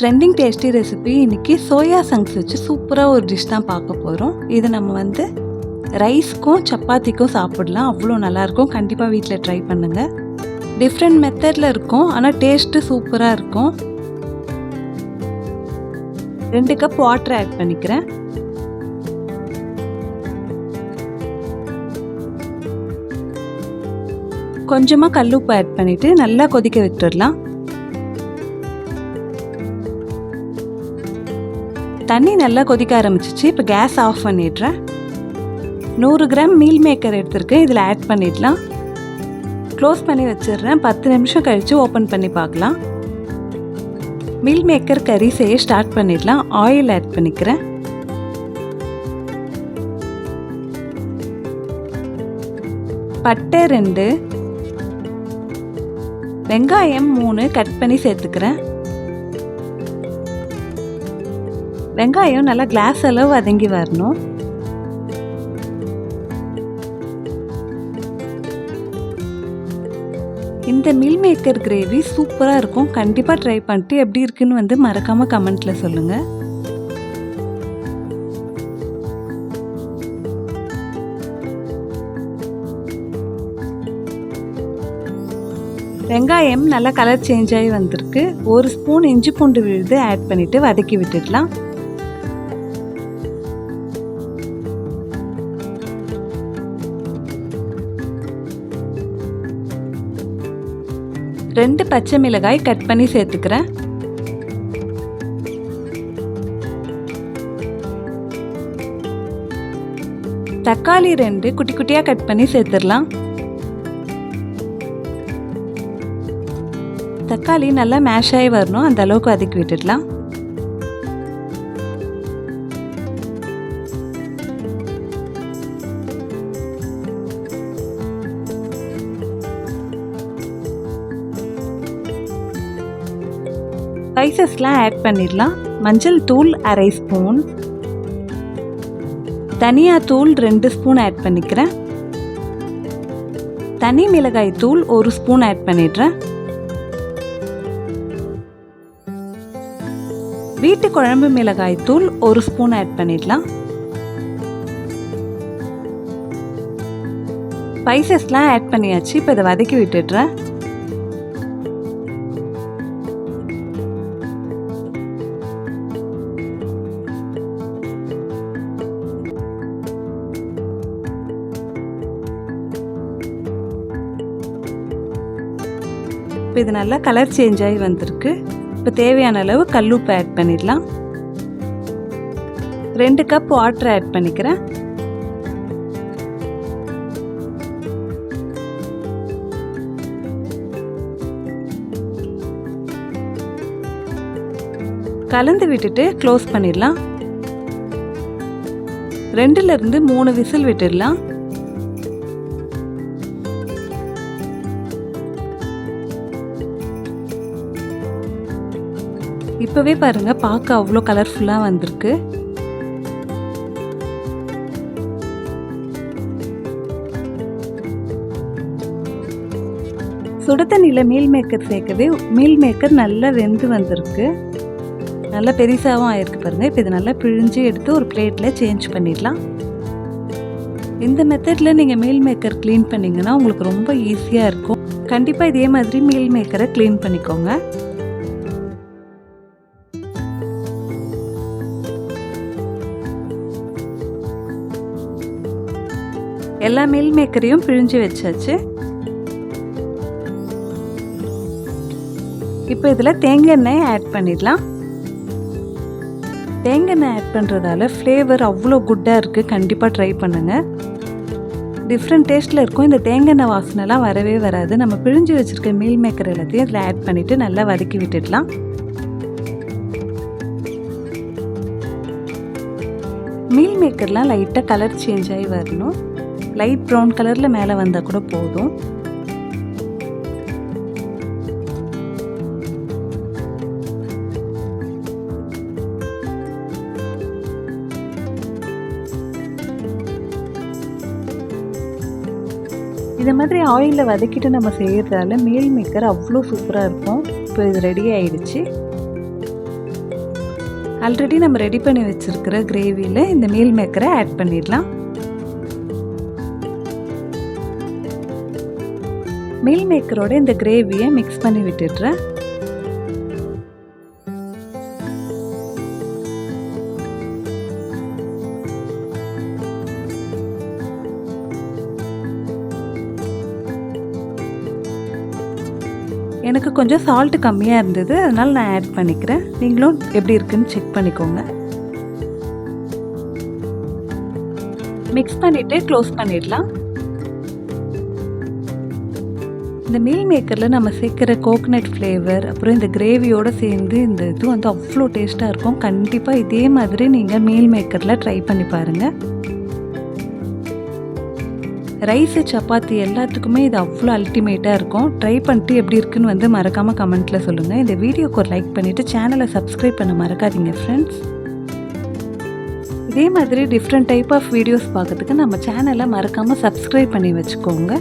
Trending tasty recipe இன்றைக்கி soya chunks வச்சு சூப்பராக ஒரு டிஷ் தான் பார்க்க போகிறோம். இது நம்ம ரைஸ்க்கும் சப்பாத்திக்கும் சாப்பிடலாம். அவ்வளோ நல்லாயிருக்கும். கண்டிப்பாக வீட்டில் ட்ரை பண்ணுங்கள். டிஃப்ரெண்ட் மெத்தடில் இருக்கும், ஆனால் டேஸ்ட்டு சூப்பராக இருக்கும். 2 கப் வாட்டர் ஆட் பண்ணிக்கிறேன். கொஞ்சமாக கல்லுப்பு ஆட் பண்ணிவிட்டு நல்லா கொதிக்க விட்டுடலாம். தண்ணி நல்லா கொதிக்க ஆரம்பிச்சிச்சு. இப்போ கேஸ் ஆஃப் பண்ணிடுறேன். 100 கிராம் மீல் மேக்கர் எடுத்துருக்கேன், இதில் ஆட் பண்ணிடலாம். க்ளோஸ் பண்ணி வச்சிடுறேன். 10 நிமிஷம் கழித்து ஓப்பன் பண்ணி பார்க்கலாம். மீல் மேக்கர் கறி செய்ய ஸ்டார்ட் பண்ணிடலாம். ஆயில் ஆட் பண்ணிக்கிறேன். பட்டை 2, வெங்காயம் 3 கட் பண்ணி சேர்த்துக்கிறேன். வெங்காயம் நல்லா கிளாஸ் அளவு வதங்கி வரணும். இந்த மீல் மேக்கர் கிரேவி சூப்பராக இருக்கும். கண்டிப்பாக ட்ரை பண்ணிட்டு எப்படி இருக்குன்னு மறக்காமல் கமெண்ட்டில் சொல்லுங்கள். வெங்காயம் நல்லா கலர் சேஞ்ச் ஆகி வந்திருக்கு. 1 ஸ்பூன் இஞ்சி பூண்டு விழுது ஆட் பண்ணிவிட்டு வதக்கி விட்டுடலாம். ரெண்டு பச்சை மிளகாய் கட் பண்ணி சேர்த்துக்கிறேன். தக்காளி 2 குட்டி குட்டியாக கட் பண்ணி சேர்த்துடலாம். தக்காளி நல்லா மேஷ் ஆகி வரணும், அந்த அளவுக்கு வதக்கி விட்டுடலாம். ஸ்பைசஸ்லாம் ஆட் பண்ணிடலாம். மஞ்சள் தூள் 1/2 ஸ்பூன், தனியா தூள் 2 ஸ்பூன் ஆட் பண்ணிக்கிறேன். தனி மிளகாய் தூள் 1 ஸ்பூன் ஆட் பண்ணிடுறேன். வீட்டு குழம்பு மிளகாய் தூள் 1 ஸ்பூன் ஆட் பண்ணிடலாம். ஸ்பைசஸ்லாம் ஆட் பண்ணியாச்சு. இப்போ இதை வதக்கி விட்டுடுறேன். இப்போ இது நல்லா கலர் சேஞ்ச் ஆகி வந்திருக்கு. இப்போ தேவையான அளவு கல்லுப்பு ஆட் பண்ணிடலாம். 2 கப் வாட்டர் ஆட் பண்ணிக்கிறேன். கலந்து விட்டுட்டு க்ளோஸ் பண்ணிடலாம். 2லிருந்து 3 விசில் விட்டுடலாம். இப்போவே பாருங்க, பார்க்க அவ்வளோ கலர்ஃபுல்லாக வந்திருக்கு. சுட தண்ணியில் மீல் மேக்கர் சேர்க்கவே மீல் மேக்கர் நல்லா வெந்து வந்திருக்கு. நல்லா பெருசாகவும் ஆயிருக்கு பாருங்க. இப்போ இதை நல்லா பிழிஞ்சு எடுத்து ஒரு பிளேட்டில் சேஞ்ச் பண்ணிடலாம். இந்த மெத்தடில் நீங்கள் மீல் மேக்கர் க்ளீன் பண்ணிங்கன்னா உங்களுக்கு ரொம்ப ஈஸியாக இருக்கும். கண்டிப்பாக இதே மாதிரி மீல் மேக்கரை க்ளீன் பண்ணிக்கோங்க. எல்லா மீல் மேக்கரையும் பிழிஞ்சு வச்சாச்சு. இப்போ இதில் தேங்காய் எண்ணெய் ஆட் பண்ணிடலாம். தேங்காய் எண்ணெய் ஆட் பண்ணுறதால ஃப்ளேவர் அவ்வளோ குட்டாக இருக்குது. கண்டிப்பாக ட்ரை பண்ணுங்கள். டிஃப்ரெண்ட் டேஸ்ட்டில் இருக்கும். இந்த தேங்காய் எண்ணெய் வாசனைலாம் வரவே வராது. நம்ம பிழிஞ்சு வச்சுருக்க மீல் மேக்கர் எல்லாத்தையும் இதில் ஆட் பண்ணிவிட்டு நல்லா வதக்கி விட்டுடலாம். மீல் மேக்கர்லாம் லைட்டாக கலர் சேஞ்ச் ஆகி வரணும். லைட் ப்ரௌன் கலரில் மேலே வந்தால் கூட போதும். இதை மாதிரி ஆயிலில் வதக்கிட்டு நம்ம செய்கிறதால மீல் மேக்கர் அவ்வளோ சூப்பராக இருக்கும். இப்போ இது ரெடி ஆயிடுச்சு. ஆல்ரெடி நம்ம ரெடி பண்ணி வச்சுருக்கிற கிரேவியில் இந்த மீல் மேக்கரை ஆட் பண்ணிடலாம். மீல் மேக்கரோட இந்த கிரேவியை மிக்ஸ் பண்ணி விட்டுடுறேன். எனக்கு கொஞ்சம் சால்ட் கம்மியாக இருந்தது, அதனால் நான் ஆட் பண்ணிக்கிறேன். நீங்களும் எப்படி இருக்குன்னு செக் பண்ணிக்கோங்க. மிக்ஸ் பண்ணிவிட்டு க்ளோஸ் பண்ணிடலாம். இந்த மீல் மேக்கரில் நம்ம சேர்க்குற கோகனட் ஃப்ளேவர் அப்புறம் இந்த கிரேவியோடு சேர்ந்து இந்த இது வந்து அவ்வளோ டேஸ்ட்டாக இருக்கும். கண்டிப்பாக இதே மாதிரி நீங்கள் மீல் மேக்கரில் ட்ரை பண்ணி பாருங்கள். ரைஸு சப்பாத்தி எல்லாத்துக்குமே இது அவ்வளோ அல்டிமேட்டாக இருக்கும். ட்ரை பண்ணிட்டு எப்படி இருக்குன்னு வந்து மறக்காமல் கமெண்ட்டில் சொல்லுங்கள். இந்த வீடியோக்கு ஒரு லைக் பண்ணிவிட்டு சேனலை சப்ஸ்கிரைப் பண்ண மறக்காதீங்க ஃப்ரெண்ட்ஸ். இதே மாதிரி டிஃப்ரெண்ட் டைப் ஆஃப் வீடியோஸ் பார்க்கறதுக்கு நம்ம சேனலை மறக்காமல் சப்ஸ்கிரைப் பண்ணி வச்சுக்கோங்க.